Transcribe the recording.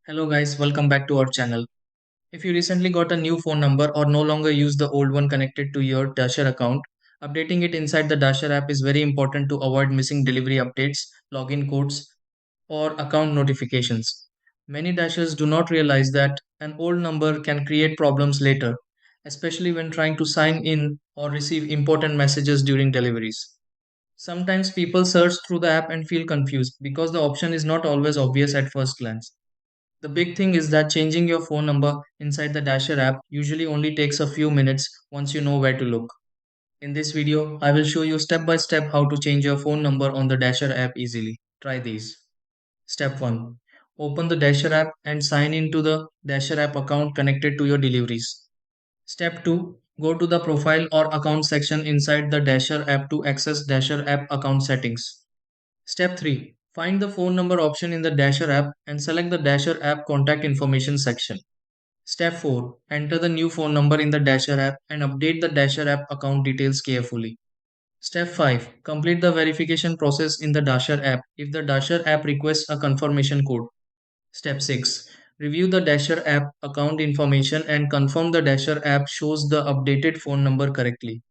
Hello guys, welcome back to our channel. If you recently got a new phone number or no longer use the old one connected to your Dasher account, updating it inside the Dasher app is very important to avoid missing delivery updates, login codes, or account notifications. Many Dashers do not realize that an old number can create problems later, especially when trying to sign in or receive important messages during deliveries. Sometimes people search through the app and feel confused because the option is not always obvious at first glance. The big thing is that changing your phone number inside the Dasher app usually only takes a few minutes once you know where to look. In this video, I will show you step by step how to change your phone number on the Dasher app easily. Try these. Step 1. Open the Dasher app and sign into the Dasher app account connected to your deliveries. Step 2. Go to the profile or account section inside the Dasher app to access Dasher app account settings. Step 3. Find the phone number option in the Dasher app and select the Dasher app contact information section. Step 4. Enter the new phone number in the Dasher app and update the Dasher app account details carefully. Step 5. Complete the verification process in the Dasher app if the Dasher app requests a confirmation code. Step 6. Review the Dasher app account information and confirm the Dasher app shows the updated phone number correctly.